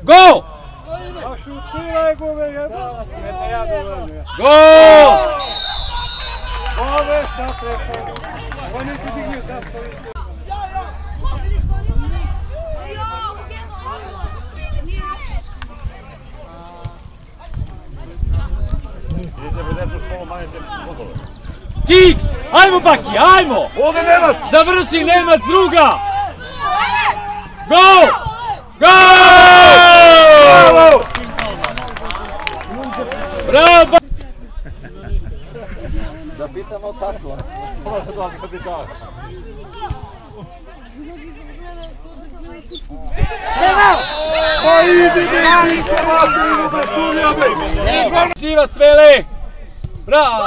Go! A šutiraj gove jebala, smete ja dovoljno. Go! Ove šta preko, oni ti dignu zastavi se. Idete budete u školu, manjete fotole. Kiks! Ajmo Baki, ajmo! Ovdje Nemac! Završi Nemac druga! Go! Go! Bravo! Bravo Baki! Da pitamo tako. Ovo se dolazi kapitalac. Pa idi mi, Hrvati, idemo bez Sulja, baby! Živac Vele! Bravo!